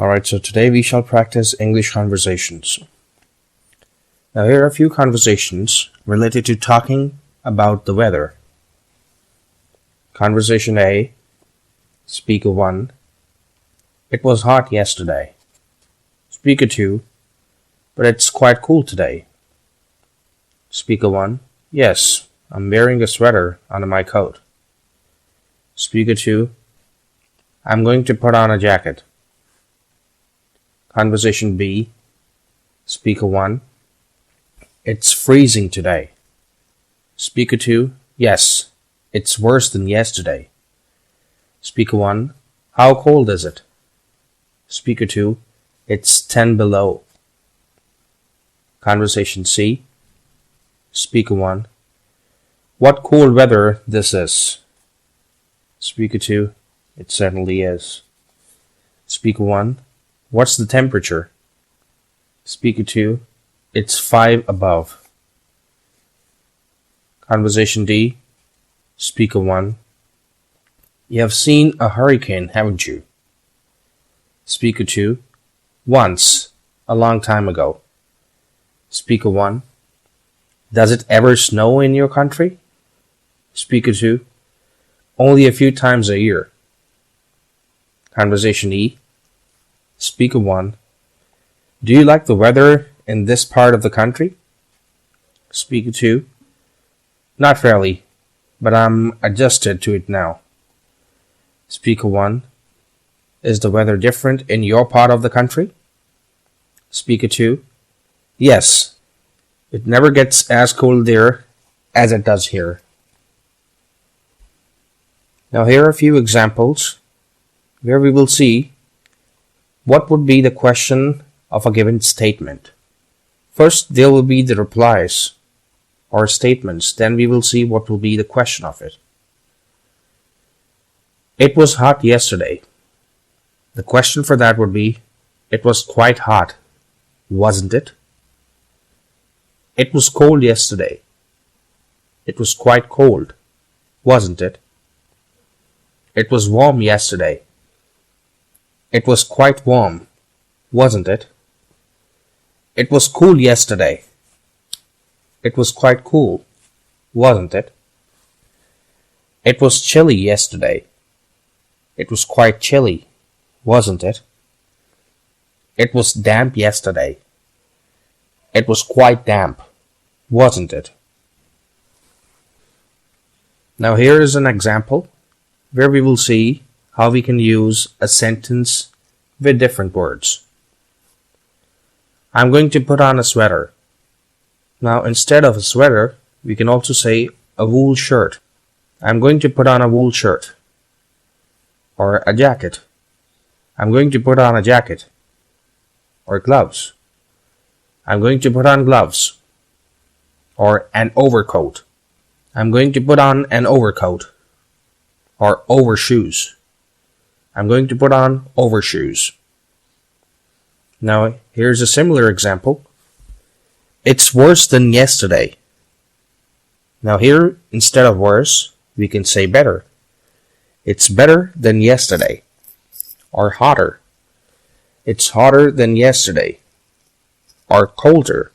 Alright, so today we shall practice English conversations. Now here are a few conversations related to talking about the weather. Conversation A, Speaker 1. It was hot yesterday. Speaker 2. But it's quite cool today. Speaker 1. Yes, I'm wearing a sweater under my coat. Speaker 2. I'm going to put on a jacket. Conversation B, Speaker 1. It's freezing today. Speaker 2. Yes, it's worse than yesterday. Speaker 1. How cold is it? Speaker 2. It's 10 below. Conversation C, Speaker 1. What cool weather this is. Speaker 2. It certainly is. Speaker 1. What's the temperature? Speaker 2. It's 5 above. Conversation D, Speaker 1. You have seen a hurricane, haven't you? Speaker 2. Once, a long time ago. Speaker 1. Does it ever snow in your country? Speaker 2. Only a few times a year. Conversation E, Speaker 1. Do you like the weather in this part of the country? Speaker 2. Not really, but I'm adjusted to it now. Speaker 1. Is the weather different in your part of the country? Speaker 2. Yes, it never gets as cold there as it does here. Now here are a few examples where we will see what would be the question of a given statement. First, there will be the replies or statements. Then we will see what will be the question of it. It was hot yesterday. The question for that would be, it was quite hot, wasn't it? It was cold yesterday. It was quite cold, wasn't it? It was warm yesterday. It was quite warm, wasn't it? It was cool yesterday. It was quite cool, wasn't it? It was chilly yesterday. It was quite chilly, wasn't it? It was damp yesterday. It was quite damp, wasn't it? Now here is an example where we will see how we can use a sentence with different words. I'm going to put on a sweater. Now instead of a sweater, we can also say a wool shirt. I'm going to put on a wool shirt. Or a jacket. I'm going to put on a jacket. Or gloves. I'm going to put on gloves. Or an overcoat. I'm going to put on an overcoat. Or overshoes. I'm going to put on overshoes. Now, here's a similar example. It's worse than yesterday. Now here, instead of worse, we can say better. It's better than yesterday. Or hotter. It's hotter than yesterday. Or colder.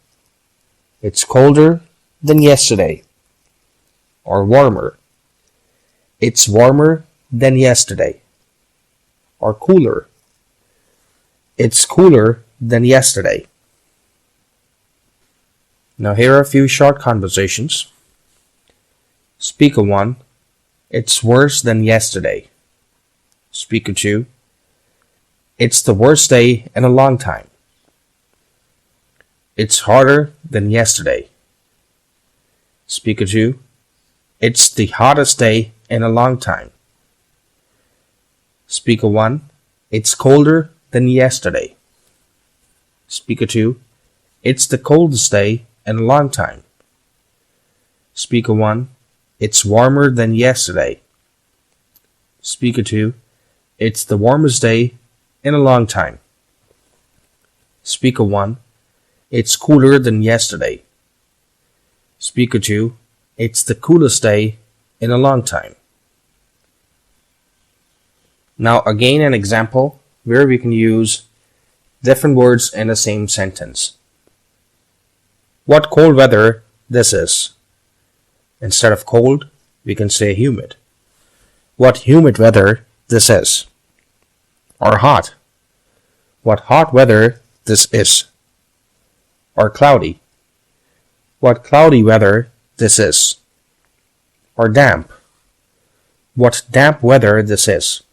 It's colder than yesterday. Or warmer. It's warmer than yesterday. Or cooler. It's cooler than yesterday. Now here are a few short conversations. Speaker 1. It's worse than yesterday. Speaker 2. It's the worst day in a long time. It's hotter than yesterday. Speaker 2. It's the hottest day in a long time. Speaker 1. It's colder than yesterday. Speaker 2. It's the coldest day in a long time. Speaker 1. It's warmer than yesterday. Speaker 2. It's the warmest day in a long time. Speaker 1. It's cooler than yesterday. Speaker 2. It's the coolest day in a long time. Now again an example where we can use different words in the same sentence. What cold weather this is. Instead of cold, we can say humid. What humid weather this is. Or hot. What hot weather this is. Or cloudy. What cloudy weather this is. Or damp. What damp weather this is.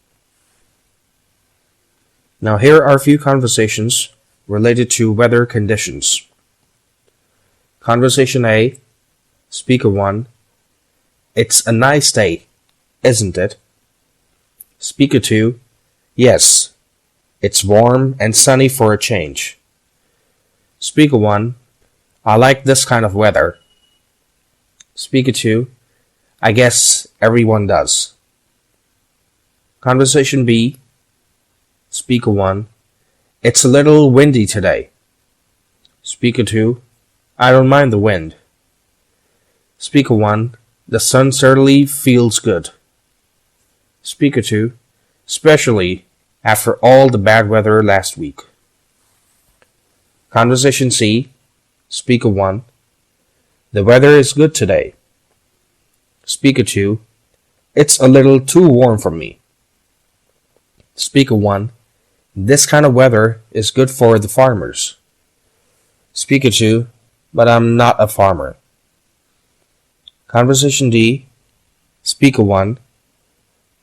Now here are a few conversations related to weather conditions. Conversation A, Speaker 1. It's a nice day, isn't it? Speaker 2. Yes, it's warm and sunny for a change. Speaker 1. I like this kind of weather. Speaker 2. I guess everyone does. Conversation B, Speaker 1. It's a little windy today. Speaker 2. I don't mind the wind. Speaker 1. The sun certainly feels good. Speaker 2. Especially after all the bad weather last week. Conversation C, Speaker 1. The weather is good today. Speaker 2. It's a little too warm for me. Speaker 1. This kind of weather is good for the farmers. Speaker 2. But I'm not a farmer. Conversation D, Speaker 1.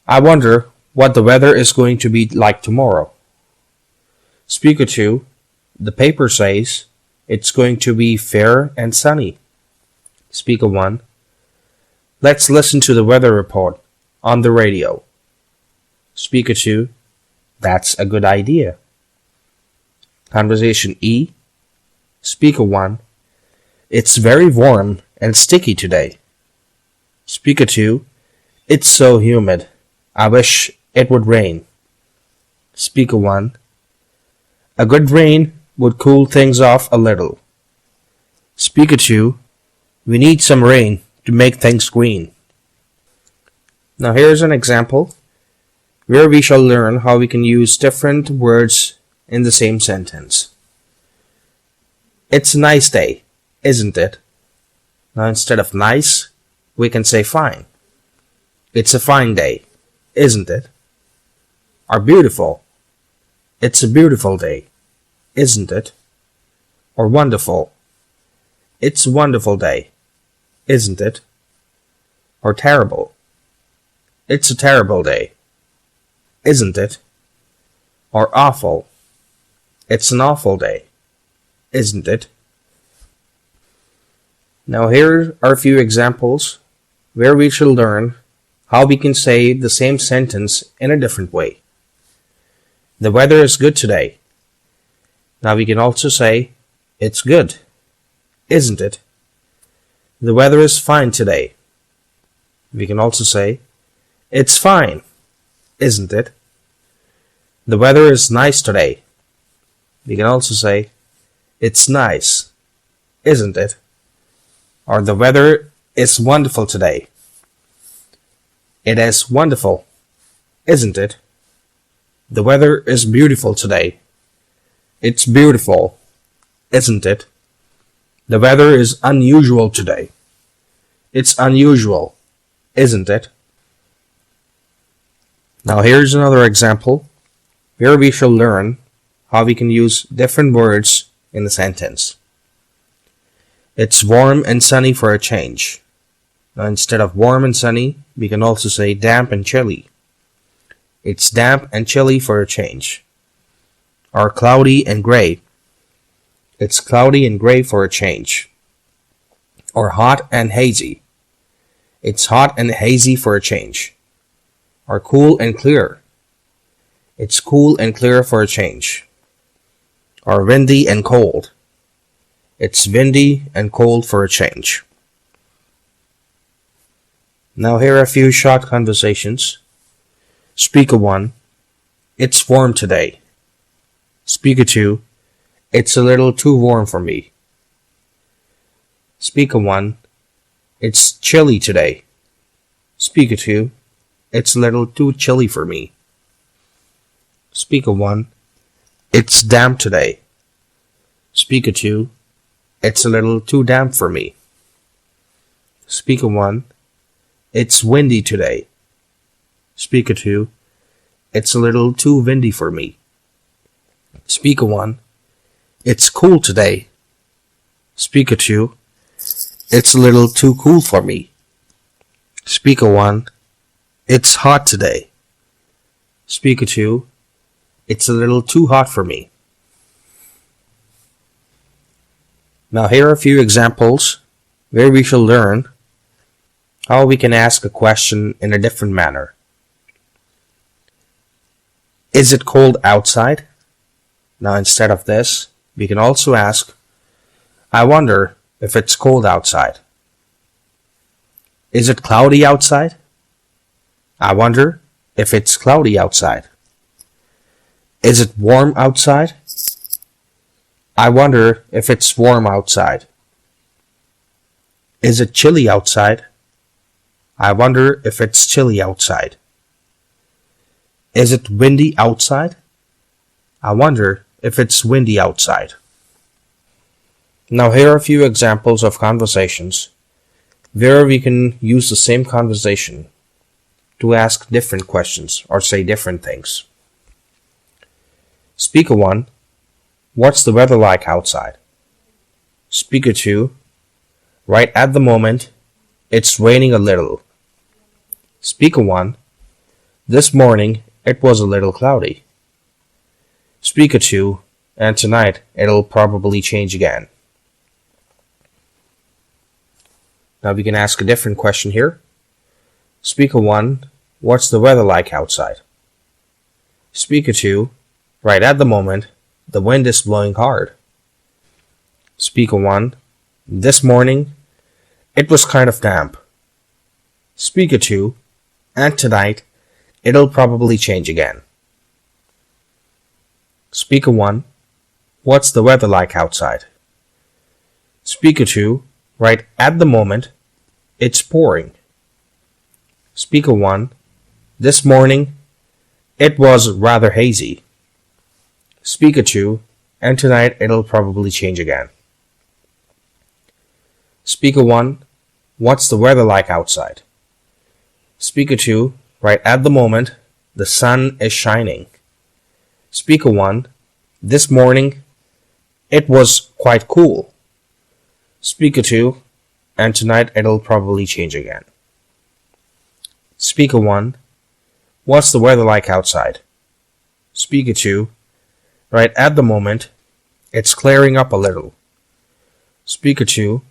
I wonder what the weather is going to be like tomorrow. Speaker 2. The paper says it's going to be fair and sunny. Speaker 1. Let's listen to the weather report on the radio. Speaker 2. That's a good idea. Conversation E, Speaker 1. It's very warm and sticky today. Speaker 2. It's so humid. I wish it would rain. Speaker 1. A good rain would cool things off a little. Speaker 2. We need some rain to make things green. Now here's an example where we shall learn how we can use different words in the same sentence. It's a nice day, isn't it? Now instead of nice, we can say fine. It's a fine day, isn't it? Or beautiful. It's a beautiful day, isn't it? Or wonderful. It's a wonderful day, isn't it? Or terrible. It's a terrible day, isn't it? Or awful. It's an awful day, isn't it? Now here are a few examples where we shall learn how we can say the same sentence in a different way. The weather is good today. Now we can also say, it's good, isn't it? The weather is fine today. We can also say, it's fine, isn't it? The weather is nice today. We can also say, it's nice, isn't it? Or the weather is wonderful today. It is wonderful, isn't it? The weather is beautiful today. It's beautiful, isn't it? The weather is unusual today. It's unusual, isn't it? Now here's another example where we shall learn how we can use different words in the sentence. It's warm and sunny for a change. Now instead of warm and sunny, we can also say damp and chilly. It's damp and chilly for a change. Or cloudy and gray. It's cloudy and gray for a change. Or hot and hazy. It's hot and hazy for a change. Or cool and clear. It's cool and clear for a change. Or windy and cold. It's windy and cold for a change. Now here are a few short conversations. Speaker 1. It's warm today. Speaker 2. It's a little too warm for me. Speaker 1. It's chilly today. Speaker 2. It's a little too chilly for me. Speaker 1. It's damp today. Speaker 2, it's a little too damp for me. Speaker 1, it's windy today. Speaker 2, it's a little too windy for me. Speaker 1, it's cool today. Speaker 2, it's a little too cool for me. Speaker 1, it's hot today. Speaker 2, it's a little too hot for me. Now here are a few examples where we shall learn how we can ask a question in a different manner. Is it cold outside? Now instead of this, we can also ask, I wonder if it's cold outside. Is it cloudy outside? I wonder if it's cloudy outside. Is it warm outside? I wonder if it's warm outside. Is it chilly outside? I wonder if it's chilly outside. Is it windy outside? I wonder if it's windy outside. Now here are a few examples of conversations where we can use the same conversation to ask different questions or say different things. Speaker 1, what's the weather like outside? Speaker 2, right at the moment, it's raining a little. Speaker 1, this morning it was a little cloudy. Speaker 2, and tonight it'll probably change again. Now we can ask a different question here. Speaker 1, what's the weather like outside? Speaker 2, right at the moment, the wind is blowing hard. Speaker 1, this morning, it was kind of damp. Speaker 2, and tonight, it'll probably change again. Speaker 1, what's the weather like outside? Speaker 2, right at the moment, it's pouring. Speaker 1, this morning, it was rather hazy. Speaker 2, and tonight it'll probably change again. Speaker 1, what's the weather like outside? Speaker 2, right at the moment, the sun is shining. Speaker 1, this morning, it was quite cool. Speaker 2, and tonight it'll probably change again. Speaker 1, what's the weather like outside? Speaker 2, right at the moment, it's clearing up a little. Speaker 2,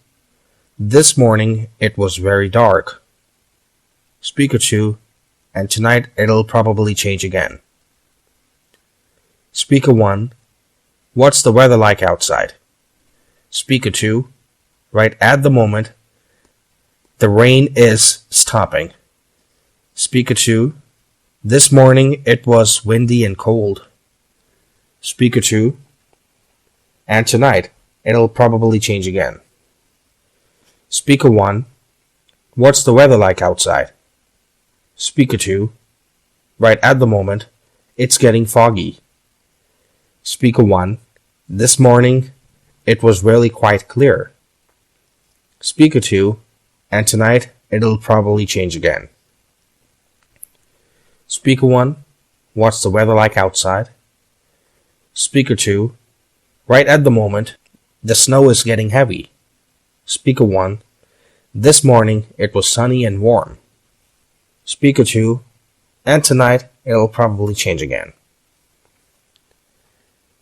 this morning it was very dark. Speaker 2, and tonight it'll probably change again. Speaker 1, what's the weather like outside? Speaker 2, right at the moment, the rain is stopping. Speaker 2, this morning it was windy and cold. Speaker 2, and tonight it'll probably change again. Speaker 1, what's the weather like outside? Speaker 2, right at the moment, it's getting foggy. Speaker 1, this morning it was really quite clear. Speaker 2, and tonight it'll probably change again. Speaker 1, what's the weather like outside? Speaker 2, right at the moment, the snow is getting heavy. Speaker 1, this morning it was sunny and warm. Speaker 2, and tonight it'll probably change again.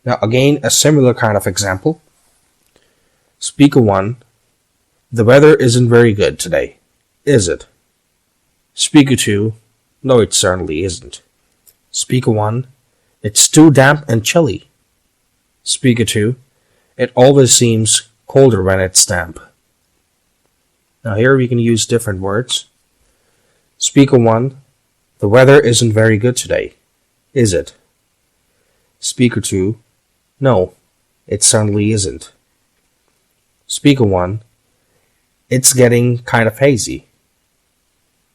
Now again, a similar kind of example. Speaker 1, the weather isn't very good today, is it? Speaker 2, no, it certainly isn't. Speaker 1, it's too damp and chilly. Speaker 2, it always seems colder when it's damp. Now here we can use different words. Speaker 1, the weather isn't very good today, is it? Speaker 2, no, it certainly isn't. Speaker 1, it's getting kind of hazy.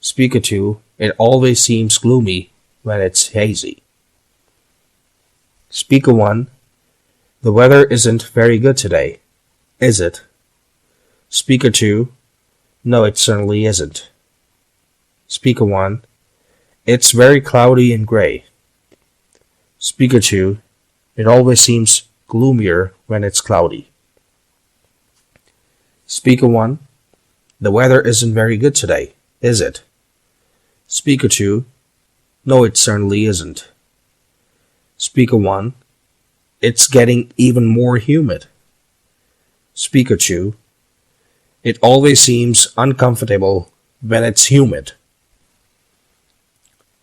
Speaker 2, it always seems gloomy when it's hazy. Speaker 1. The weather isn't very good today, is it? Speaker 2. No, it certainly isn't. Speaker 1. It's very cloudy and gray. Speaker 2. It always seems gloomier when it's cloudy. Speaker 1. The weather isn't very good today, is it? Speaker 2. No, it certainly isn't. Speaker 1. It's getting even more humid. Speaker 2. It always seems uncomfortable when it's humid.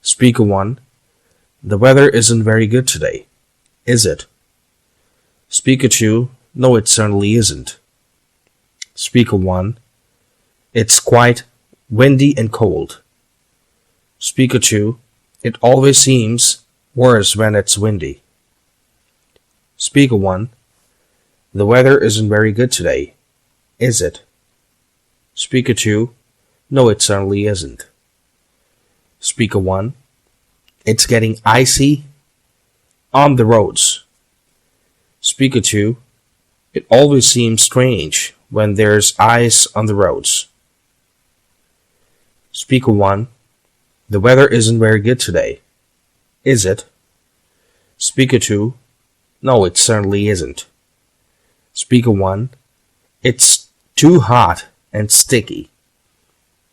Speaker 1. The weather isn't very good today, is it? Speaker 2. No, it certainly isn't. Speaker 1. It's quite windy and cold. Speaker 2. It always seems worse when it's windy. Speaker 1. The weather isn't very good today, is it? Speaker 2. No, it certainly isn't. Speaker 1. It's getting icy on the roads. Speaker 2. It always seems strange when there's ice on the roads. Speaker 1. The weather isn't very good today, is it? Speaker 2. No, it certainly isn't. Speaker 1. It's too hot and sticky.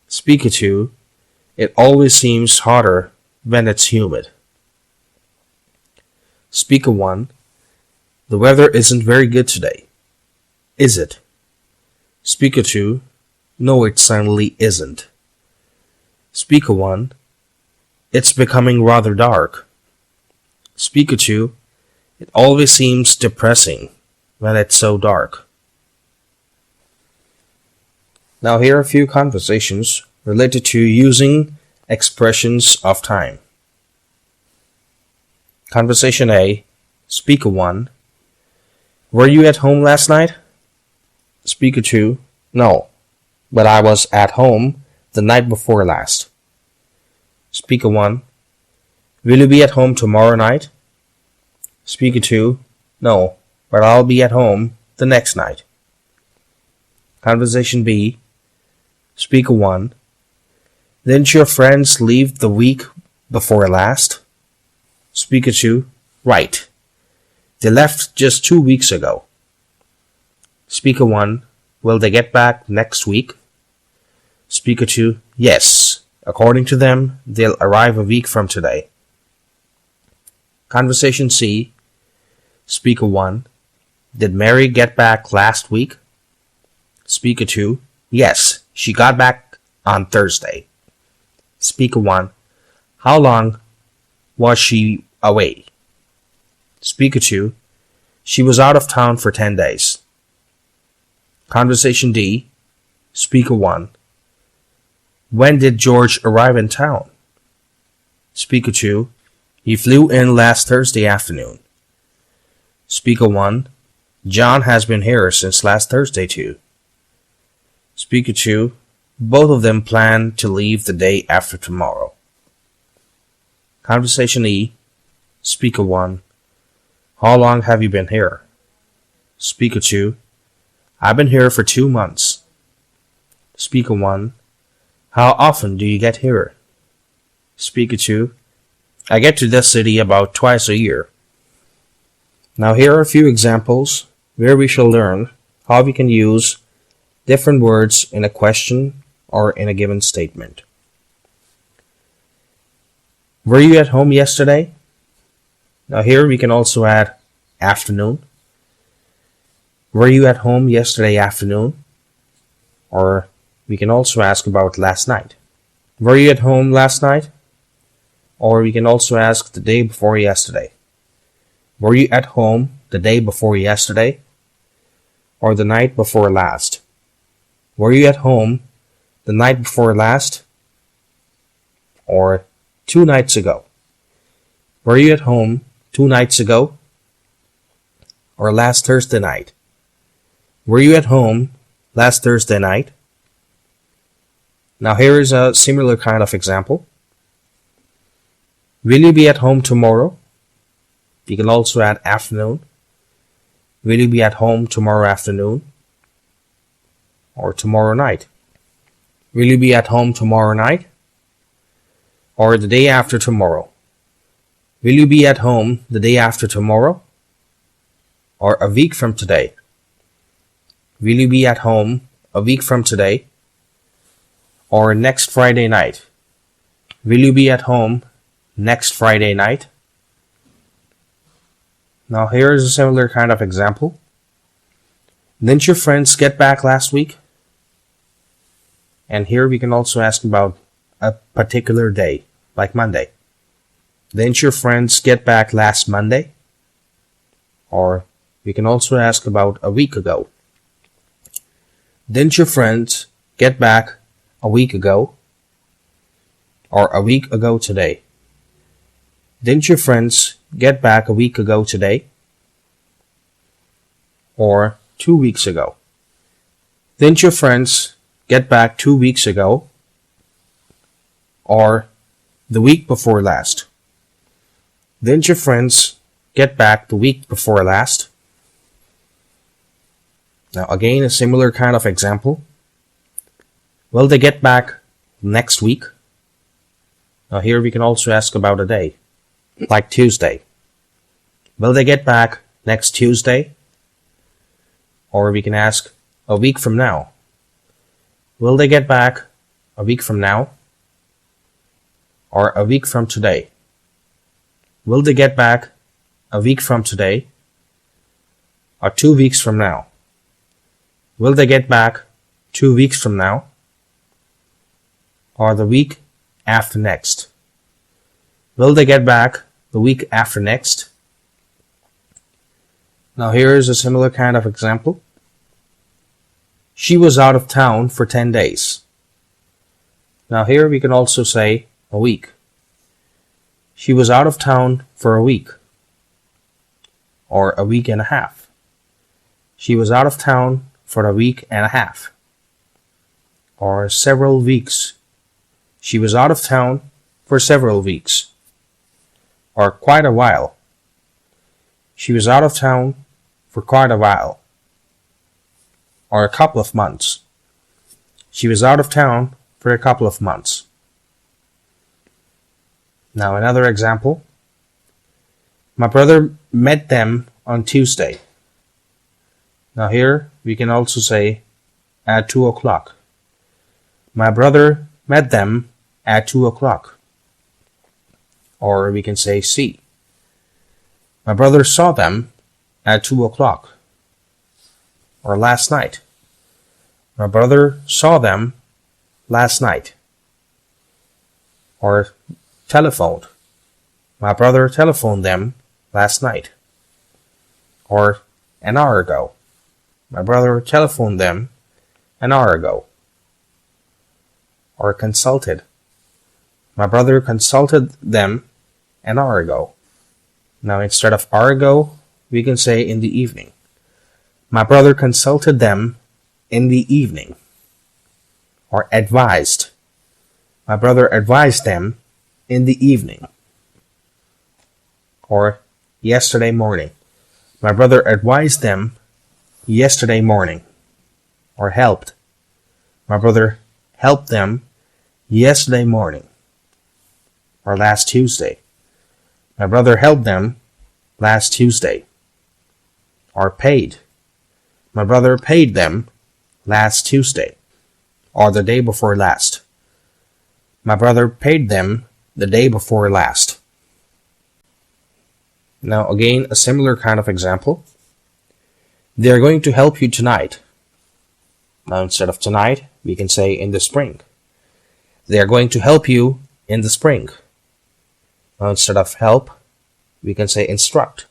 Speaker 2. It always seems hotter when it's humid. Speaker 1. The weather isn't very good today, is it? Speaker 2. No, it certainly isn't. Speaker 1. It's becoming rather dark. Speaker 2. It always seems depressing when it's so dark. Now here are a few conversations related to using expressions of time. Conversation A. Speaker 1. Were you at home last night? Speaker 2. No, but I was at home the night before last. Speaker 1. Will you be at home tomorrow night? Speaker 2. No, but I'll be at home the next night. Conversation B. Speaker 1. Didn't your friends leave the week before last? Speaker 2. Right. They left just 2 weeks ago. Speaker 1. Will they get back next week? Speaker 2. Yes. According to them, they'll arrive a week from today. Conversation C. Speaker 1. Did Mary get back last week? Speaker 2. Yes, she got back on Thursday. Speaker 1. How long was she away? Speaker 2. She was out of town for 10 days. Conversation D. Speaker 1. When did George arrive in town? Speaker 2. He flew in last Thursday afternoon. Speaker 1. John has been here since last Thursday too. Speaker 2. Both of them plan to leave the day after tomorrow. Conversation E. Speaker 1. How long have you been here? Speaker 2. I've been here for 2 months. Speaker 1. How often do you get here? Speaker 2. I get to this city about twice a year. Now here are a few examples where we shall learn how we can use different words in a question or in a given statement. Were you at home yesterday? Now here we can also add afternoon. Were you at home yesterday afternoon? Or we can also ask about last night. Were you at home last night? Or we can also ask the day before yesterday. Were you at home the day before yesterday? Or the night before last? Were you at home the night before last? Or 2 nights ago? Were you at home 2 nights ago? Or last Thursday night? Were you at home last Thursday night? Now here is a similar kind of example. Will you be at home tomorrow? You can also add afternoon. Will you be at home tomorrow afternoon? Or tomorrow night? Will you be at home tomorrow night? Or the day after tomorrow? Will you be at home the day after tomorrow? Or a week from today? Will you be at home a week from today? Or next Friday night? Will you be at home next Friday night? Now here is a similar kind of example. Didn't your friends get back last week? And here we can also ask about a particular day, like Monday. Didn't your friends get back last Monday? Or we can also ask about a week ago. Didn't your friends get back a week ago? Or a week ago today? Didn't your friends get back a week ago today? Or 2 weeks ago? Didn't your friends get back 2 weeks ago? Or the week before last? Didn't your friends get back the week before last? Now again, a similar kind of example. Will they get back next week? Now here we can also ask about a day, like Tuesday. Will they get back next Tuesday? Or we can ask a week from now. Will they get back a week from now? Or a week from today? Will they get back a week from today? Or 2 weeks from now? Will they get back 2 weeks from now? Or the week after next? Will they get back the week after next? Now here is a similar kind of example. She was out of town for 10 days. Now here we can also say a week. She was out of town for a week. Or a week and a half. She was out of town for a week and a half. Or several weeks. She was out of town for several weeks. Or quite a while. She was out of town for quite a while. Or a couple of months. She was out of town for a couple of months. Now another example. My brother met them on Tuesday. Now here we can also say at 2 o'clock. My brother met them at 2 o'clock. Or we can say see. My brother saw them at 2 o'clock. Or last night. My brother saw them last night. Or telephoned. My brother telephoned them last night. Or an hour ago. My brother telephoned them an hour ago. Or consulted. My brother consulted them an hour ago. Now instead of hour ago, we can say in the evening. My brother consulted them in the evening. Or advised. My brother advised them in the evening. Or yesterday morning. My brother advised them yesterday morning. Or helped. My brother helped them yesterday morning. Or last Tuesday. My brother helped them last Tuesday. Or paid. My brother paid them last Tuesday. Or the day before last. My brother paid them the day before last. Now again, a similar kind of example. They are going to help you tonight. Now instead of tonight, we can say in the spring. They are going to help you in the spring. Now instead of help, we can say instruct.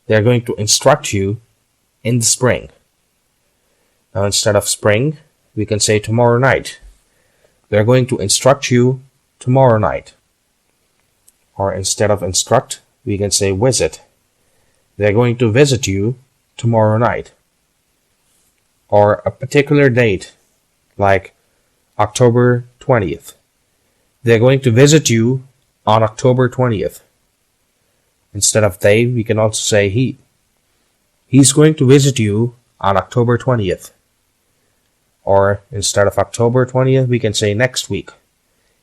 They are going to instruct you in the spring. Now instead of spring, we can say tomorrow night. They are going to instruct you tomorrow night. Or instead of instruct, we can say visit. They are going to visit you tomorrow night. Or a particular date, like October 20th. They are going to visit you on October 20th. Instead of they, we can also say he. He's going to visit you on October 20th. Or instead of October 20th, we can say next week.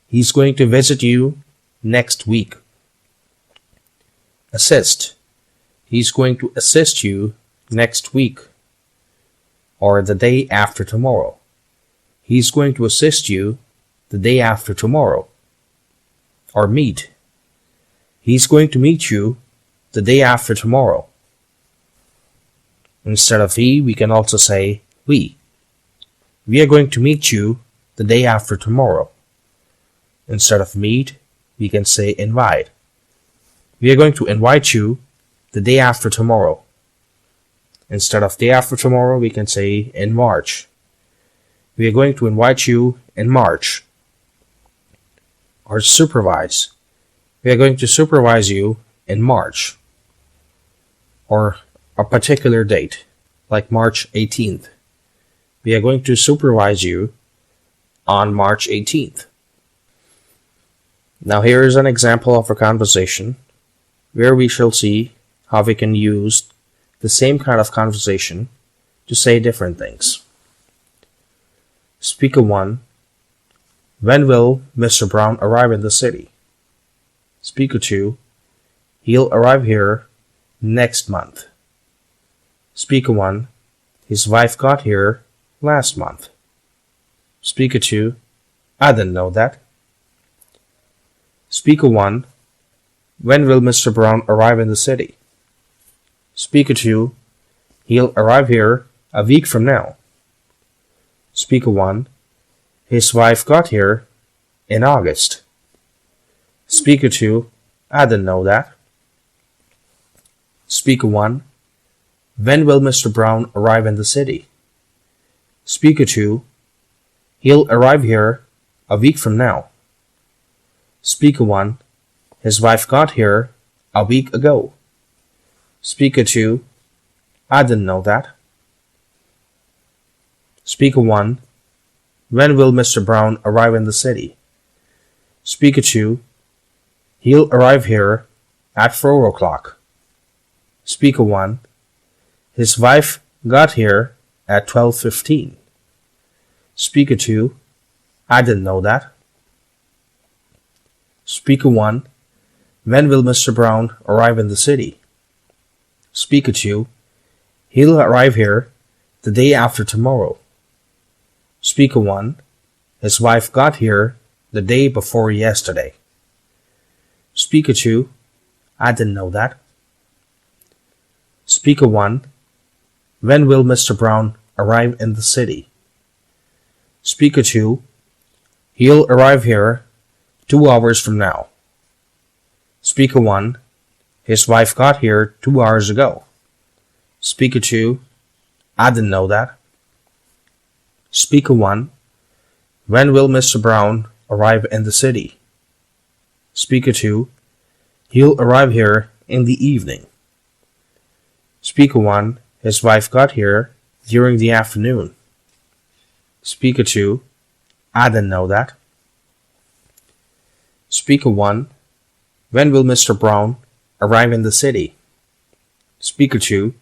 He's going to visit you next week. Assist. He's going to assist you next week. Or the day after tomorrow. He's going to assist you the day after tomorrow. Or meet. He's going to meet you the day after tomorrow. Instead of he, we can also say we. We are going to meet you the day after tomorrow. Instead of meet, we can say invite. We are going to invite you the day after tomorrow. Instead of day after tomorrow, we can say in March. We are going to invite you in March. Or supervise. We are going to supervise you in March. Or a particular date, like March 18th. We are going to supervise you on March 18th. Now here is an example of a conversation where we shall see how we can use the same kind of conversation to say different things. Speaker 1. When will Mr. Brown arrive in the city? Speaker 2. He'll arrive here next month. Speaker 1. His wife got here last month. Speaker 2. I didn't know that. Speaker 1. When will Mr. Brown arrive in the city? Speaker 2. He'll arrive here a week from now. Speaker 1. His wife got here in August. Speaker 2. I didn't know that. Speaker 1. When will Mr. Brown arrive in the city? Speaker 2. He'll arrive here a week from now. Speaker 1. His wife got here a week ago. Speaker 2. I didn't know that. Speaker 1. When will Mr. Brown arrive in the city? Speaker 2. He'll arrive here at 4 o'clock. Speaker 1. His wife got here at 12:15. Speaker 2. I didn't know that. Speaker 1. When will Mr. Brown arrive in the city? Speaker 2. He'll arrive here the day after tomorrow. Speaker 1. His wife got here the day before yesterday. Speaker 2. I didn't know that. Speaker 1. When will Mr. Brown arrive in the city? Speaker 2. He'll arrive here 2 hours from now. Speaker 1. His wife got here 2 hours ago. Speaker 2. I didn't know that. Speaker 1. When will Mr. Brown arrive in the city? Speaker 2. He'll arrive here in the evening. Speaker 1. His wife got here during the afternoon. Speaker 2. I didn't know that. Speaker 1. When will Mr. Brown arrive in the city? Speaker 2.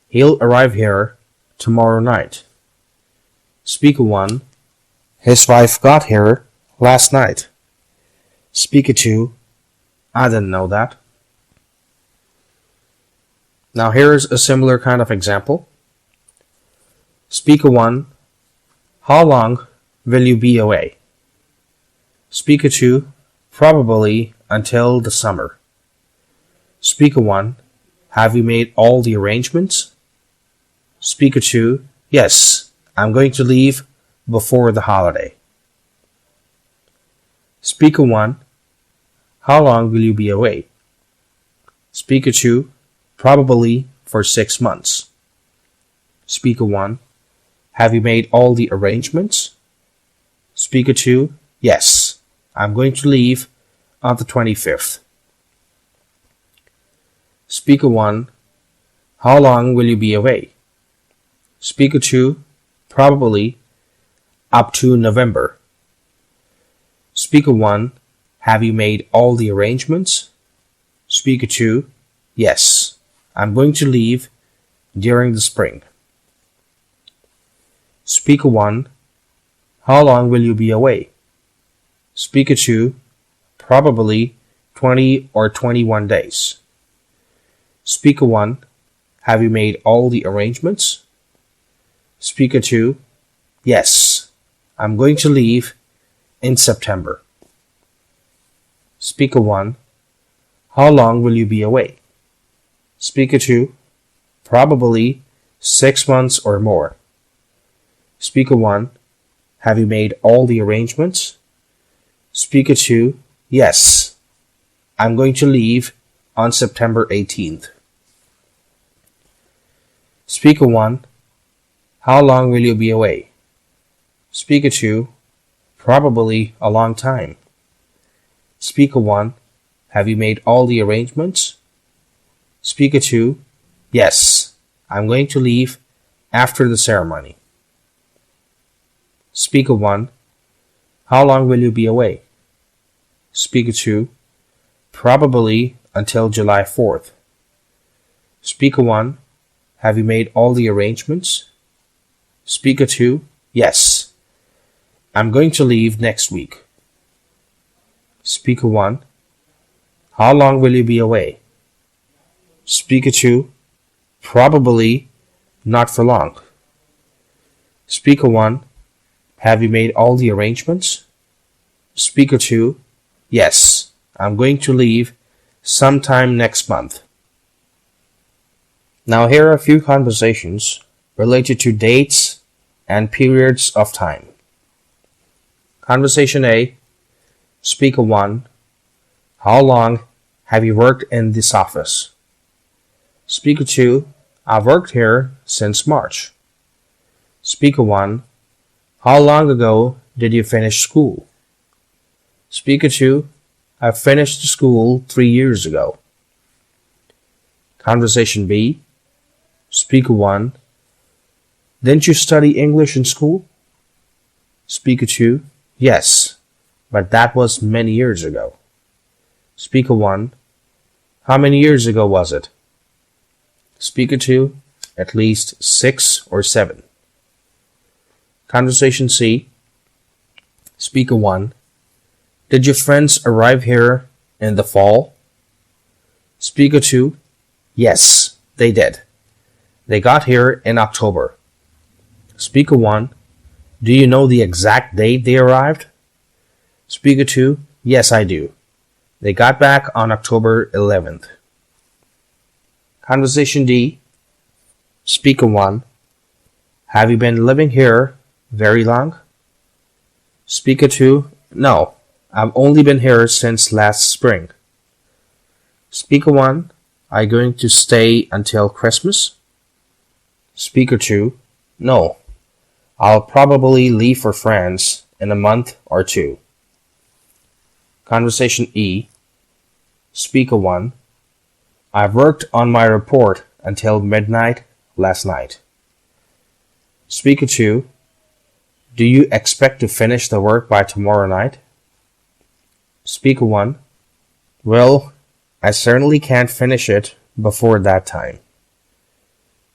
He'll arrive here tomorrow night. Speaker 1. His wife got here last night. Speaker 2. I didn't know that. Now here's a similar kind of example. Speaker 1. How long will you be away? Speaker 2. Probably until the summer. Speaker 1. Have you made all the arrangements? Speaker 2. Yes, I'm going to leave before the holiday. Speaker 1. How long will you be away? Speaker 2. Probably for 6 months. Speaker 1. Have you made all the arrangements? Speaker 2. Yes, I'm going to leave on the 25th. Speaker 1. How long will you be away? Speaker 2. Probably up to November. Speaker 1. Have you made all the arrangements? Speaker 2. yes, I'm going to leave during the spring. Speaker 1, how long will you be away? Speaker 2, probably 20 or 21 days. Speaker 1, have you made all the arrangements? Speaker 2, yes, I'm going to leave in September. Speaker 1, how long will you be away? Speaker 2, probably 6 months or more. Speaker 1, have you made all the arrangements? Speaker 2, yes, I'm going to leave on September 18th. Speaker 1, how long will you be away? Speaker 2, probably a long time. Speaker 1, have you made all the arrangements? Speaker 2, yes, I'm going to leave after the ceremony. Speaker 1, how long will you be away? Speaker 2, probably until July 4th. Speaker 1, have you made all the arrangements? Speaker 2, yes, I'm going to leave next week. Speaker 1, how long will you be away? Speaker 2, probably not for long. Speaker 1, have you made all the arrangements? Speaker 2, yes, I'm going to leave sometime next month. Now here are a few conversations related to dates and periods of time. Conversation A, Speaker 1, how long have you worked in this office? Speaker 2, I've worked here since March. Speaker 1, how long ago did you finish school? Speaker 2, I finished school 3 years ago. Conversation B, Speaker 1, didn't you study English in school? Speaker 2, yes, but that was many years ago. Speaker 1, how many years ago was it? Speaker 2, at least 6 or 7. Conversation C, Speaker 1, did your friends arrive here in the fall? Speaker 2, yes, they did. They got here in October. Speaker 1, do you know the exact date they arrived? Speaker 2, yes, I do. They got back on October 11th. Conversation D, Speaker 1, have you been living here very long? Speaker 2, no, I've only been here since last spring. Speaker 1, are you going to stay until Christmas? Speaker 2, no, I'll probably leave for France in a month or two. Conversation E, Speaker 1, I've worked on my report until midnight last night. Speaker 2, do you expect to finish the work by tomorrow night? Speaker 1, well, I certainly can't finish it before that time.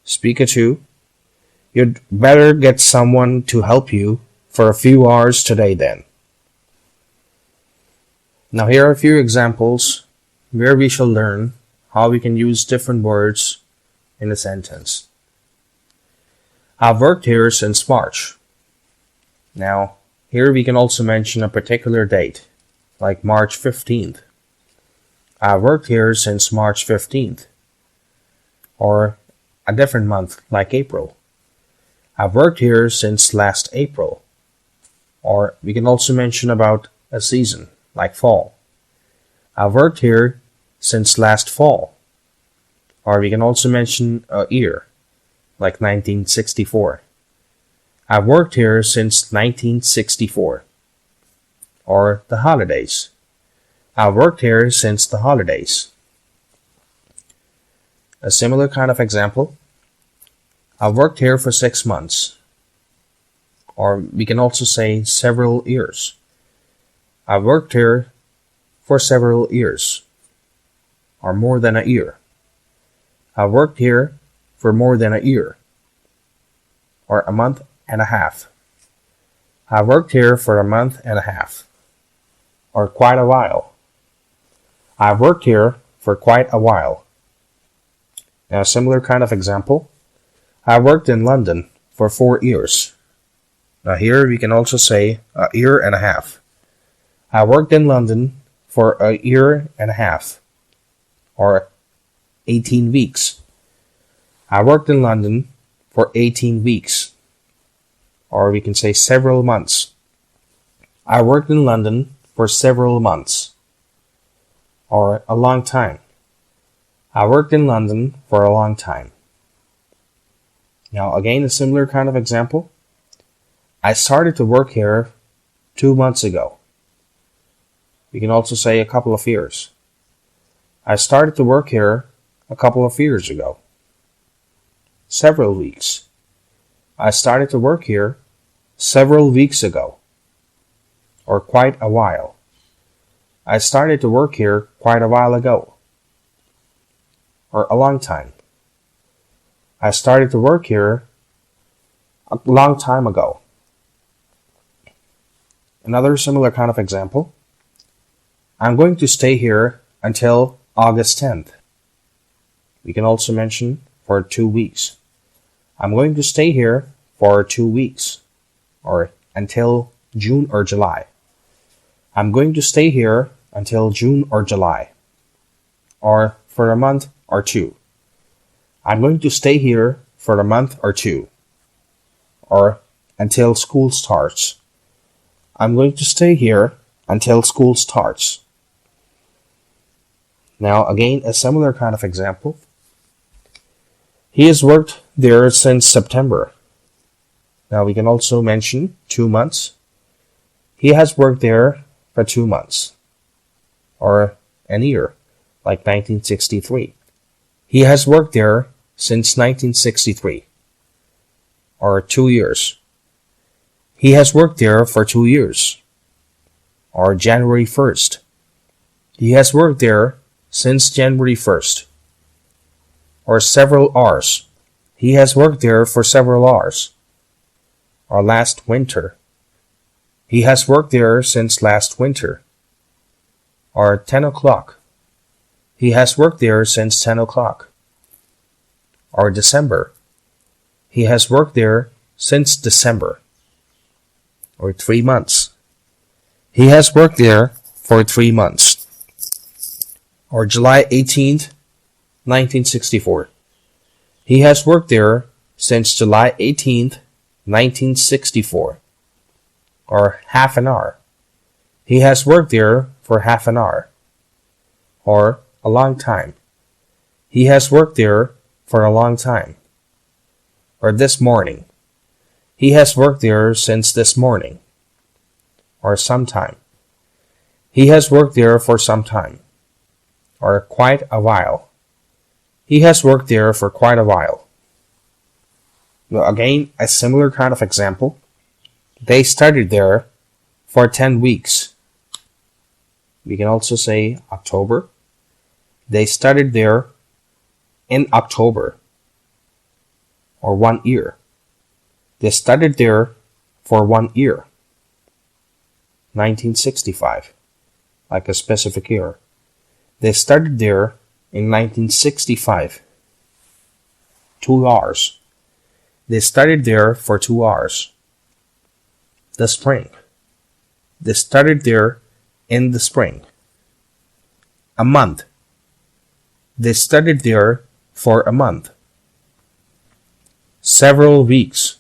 Speaker 2, you'd better get someone to help you for a few hours today then. Now here are a few examples where we shall learn how we can use different words in a sentence. I've worked here since March. Now, here we can also mention a particular date, like March 15th. I've worked here since March 15th. Or a different month, like April. I've worked here since last April. Or we can also mention about a season, like fall. I've worked here since last fall. Or we can also mention a year, like 1964. I've worked here since 1964. Or the holidays. I've worked here since the holidays. A similar kind of example. I've worked here for 6 months. Or we can also say several years. I've worked here for several years. Or more than a year. I've worked here for more than a year, or a month and a half. I've worked here for a month and a half, or quite a while. I've worked here for quite a while. Now, a similar kind of example. I worked in London for 4 years. Now, here we can also say a year and a half. I worked in London for a year and a half, or 18 weeks. I worked in London for 18 weeks, or we can say several months. I worked in London for several months, or a long time. I worked in London for a long time. Now, again, a similar kind of example. I started to work here 2 months ago. We can also say a couple of years. I started to work here a couple of years ago. Several weeks. I started to work here several weeks ago, or quite a while. I started to work here quite a while ago, or a long time. I started to work here a long time ago. Another similar kind of example. I'm going to stay here until August 10th. We can also mention for 2 weeks. I'm going to stay here for 2 weeks, or until June or July. I'm going to stay here until June or July, or for a month or two. I'm going to stay here for a month or two, or until school starts. I'm going to stay here until school starts. Now, again, a similar kind of example. He has worked there since September. Now, we can also mention 2 months. He has worked there for 2 months, or an year, like 1963. He has worked there since 1963, or 2 years. He has worked there for 2 years, or January 1st. He has worked there since January 1st, or several hours. He has worked there for several hours, or last winter. He has worked there since last winter, or 10 o'clock. He has worked there since 10 o'clock, or December. He has worked there since December, or 3 months. He has worked there for 3 months, or July 18th, 1964. He has worked there since July 18th, 1964, or half an hour. He has worked there for half an hour, or a long time. He has worked there for a long time, or this morning. He has worked there since this morning, or sometime. He has worked there for some time, or quite a while. He has worked there for quite a while. Well, again, a similar kind of example. They studied there for 10 weeks. We can also say October. They studied there in October, or 1 year. They studied there for 1 year. 1965, like a specific year. They studied there in 1965. 2 hours. They studied there for 2 hours. The spring. They studied there in the spring. A month. They studied there for a month. Several weeks.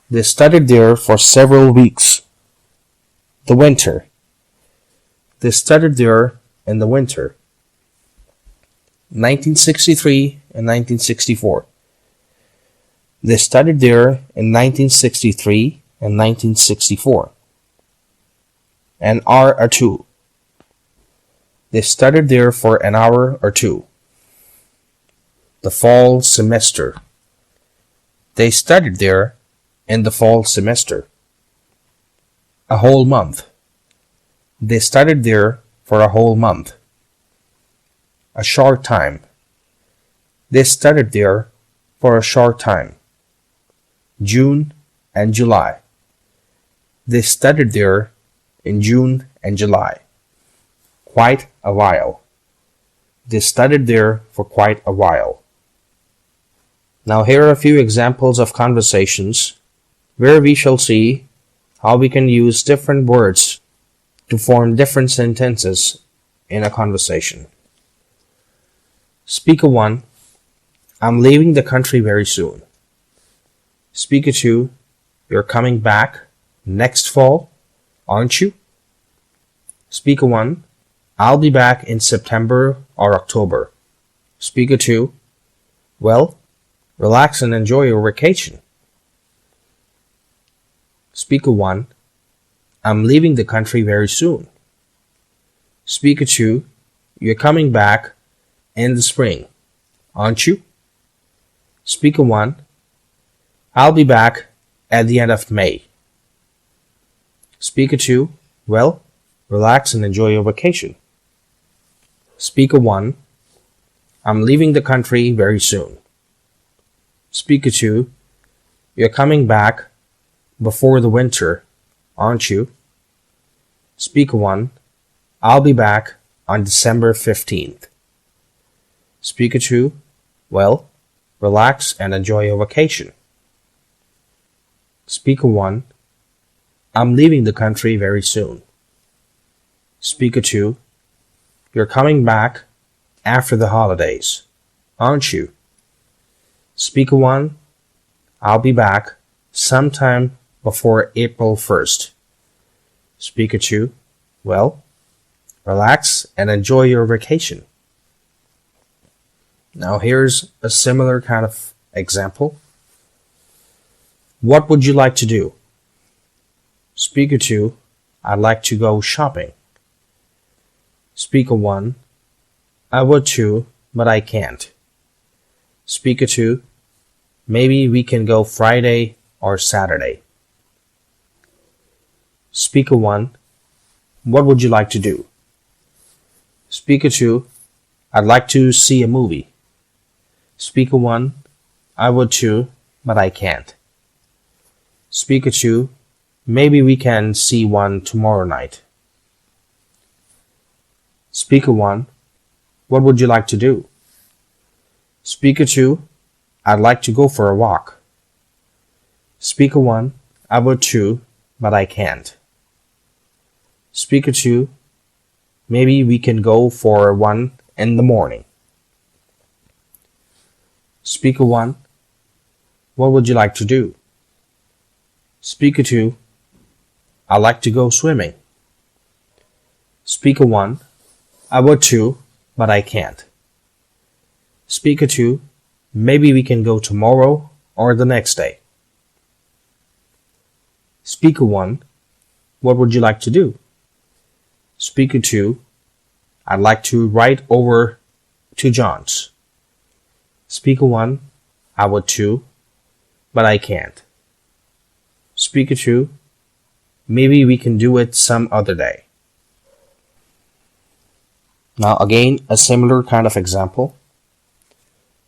They studied there for several weeks. The winter. They studied there in the winter. 1963 and 1964. They studied there in 1963 and 1964. An hour or two. They studied there for an hour or two. The fall semester. They studied there in the fall semester. A whole month. They studied there for a whole month. A short time. They studied there for a short time. June and July. They studied there in June and July. Quite a while. They studied there for quite a while. Now here are a few examples of conversations where we shall see how we can use different words to form different sentences in a conversation. Speaker 1. I'm leaving the country very soon. Speaker 2. You're coming back next fall, aren't you? Speaker 1. I'll be back in September or October. Speaker 2. Well, relax and enjoy your vacation. Speaker 1. I'm leaving the country very soon. Speaker 2. You're coming back in the spring, aren't you? Speaker 1. I'll be back at the end of May. Speaker 2. Well, relax and enjoy your vacation. Speaker 1. I'm leaving the country very soon. Speaker 2. You're coming back before the winter, aren't you? Speaker 1. I'll be back on December 15th. Speaker 2. Well, relax and enjoy your vacation. Speaker 1. I'm leaving the country very soon. Speaker 2. You're coming back after the holidays, aren't you? Speaker 1. I'll be back sometime before April 1st. Speaker 2. Well, relax and enjoy your vacation. Now here's a similar kind of example. What would you like to do? Speaker 2. I'd like to go shopping. Speaker 1. I would too, but I can't. Speaker 2. Maybe we can go Friday or Saturday. Speaker 1. What would you like to do? Speaker 2. I'd like to see a movie. Speaker 1. I would too, but I can't. Speaker 2. Maybe we can see one tomorrow night. Speaker 1. What would you like to do? Speaker 2. I'd like to go for a walk. Speaker 1. I would too, but I can't. Speaker 2. Maybe we can go for one in the morning. Speaker 1. What would you like to do? Speaker 2. I'd like to go swimming. Speaker 1. I would too, but I can't. Speaker 2. Maybe we can go tomorrow or the next day. Speaker 1. What would you like to do? Speaker 2. I'd like to ride over to John's. Speaker 1. I would too, but I can't. Speaker 2. Maybe we can do it some other day. Now again, a similar kind of example.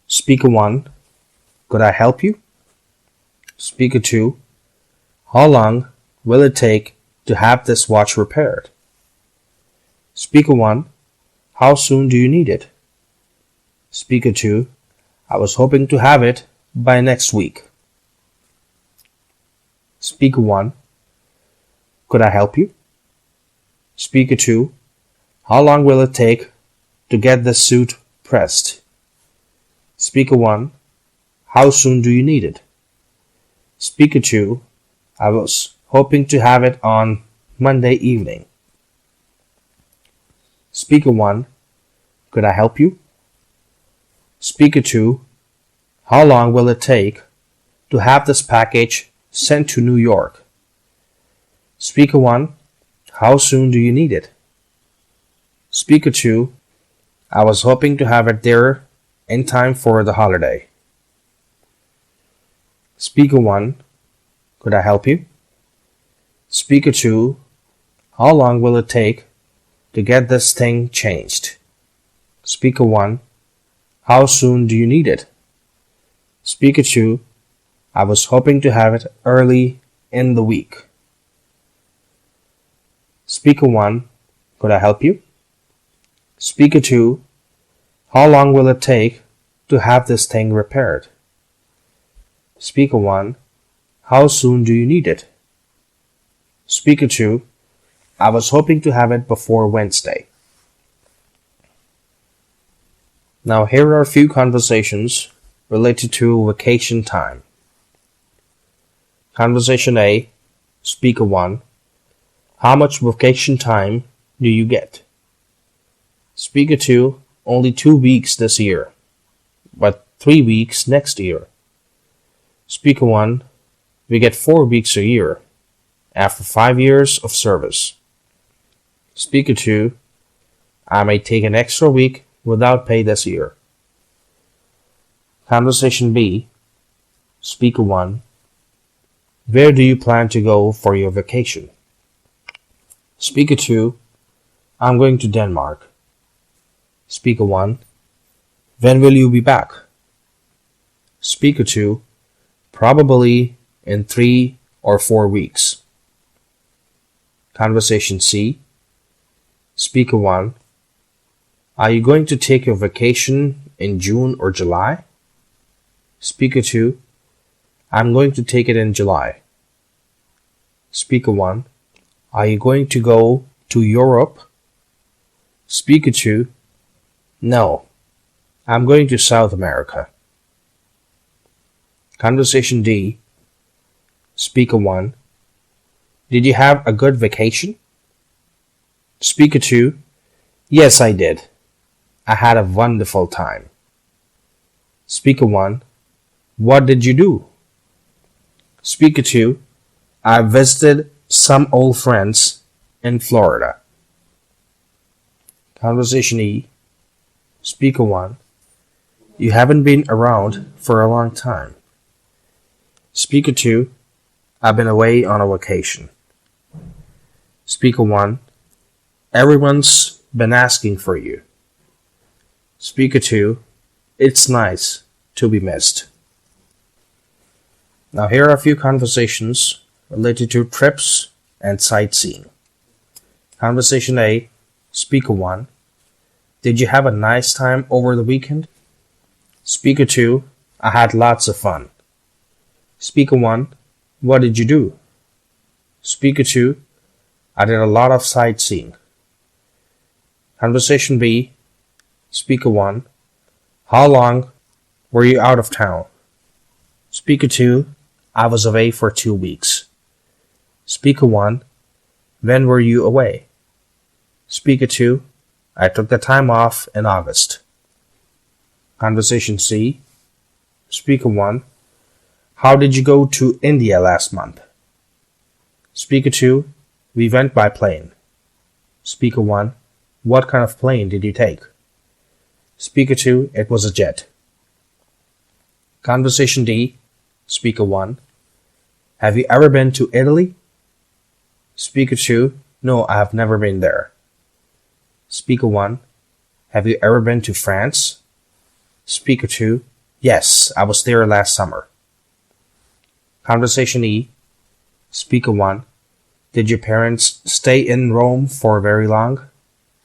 Speaker 1. Could I help you? Speaker 2. How long will it take to have this watch repaired? Speaker 1. How soon do you need it? Speaker 2. I was hoping to have it by next week. Speaker 1. Could I help you? Speaker 2. How long will it take to get this suit pressed? Speaker 1. How soon do you need it? Speaker 2. I was hoping to have it on Monday evening. Speaker 1. Could I help you? Speaker 2. How long will it take to have this package sent to New York? Speaker 1. How soon do you need it? Speaker 2. I was hoping to have it there in time for the holiday. Speaker 1. Could I help you? Speaker 2. How long will it take to get this thing changed? Speaker 1. How soon do you need it? Speaker 2, I was hoping to have it early in the week. Speaker 1, could I help you? Speaker 2, how long will it take to have this thing repaired? Speaker 1, how soon do you need it? Speaker 2, I was hoping to have it before Wednesday. Now here are a few conversations related to vacation time. Conversation A, Speaker 1, how much vacation time do you get? Speaker 2, only 2 weeks this year, but 3 weeks next year. Speaker 1, we get 4 weeks a year, after 5 years of service. Speaker 2, I may take an extra week without pay this year. Conversation B, Speaker 1, where do you plan to go for your vacation? Speaker 2, I'm going to Denmark. Speaker 1, when will you be back? Speaker 2, probably in 3 or 4 weeks. Conversation C, Speaker 1, are you going to take your vacation in June or July? Speaker 2, I'm going to take it in July. Speaker 1, are you going to go to Europe? Speaker 2, no, I'm going to South America. Conversation D, Speaker 1, did you have a good vacation? Speaker 2, yes, I did. I had a wonderful time. Speaker 1, what did you do? Speaker 2, I visited some old friends in Florida. Conversation E, Speaker 1, you haven't been around for a long time. Speaker 2, I've been away on a vacation. Speaker 1, everyone's been asking for you. Speaker 2, it's nice to be missed. Now here are a few conversations related to trips and sightseeing. Conversation A, Speaker 1, did you have a nice time over the weekend? Speaker 2, I had lots of fun. Speaker 1, what did you do? Speaker 2, I did a lot of sightseeing. Conversation B, Speaker 1, how long were you out of town? Speaker 2, I was away for 2 weeks. Speaker 1, when were you away? Speaker 2, I took the time off in August. Conversation C, Speaker 1, how did you go to India last month? Speaker 2, we went by plane. Speaker 1, what kind of plane did you take? Speaker 2, it was a jet. Conversation D, Speaker 1, have you ever been to Italy? Speaker 2, no, I have never been there. Speaker 1, have you ever been to France? Speaker 2, yes, I was there last summer. Conversation E, Speaker 1, did your parents stay in Rome for very long?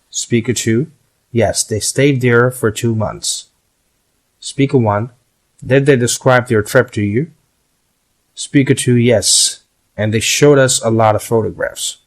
Speaker 2, yes, they stayed there for 2 months. Speaker 1, did they describe their trip to you? Speaker 2, yes, and they showed us a lot of photographs.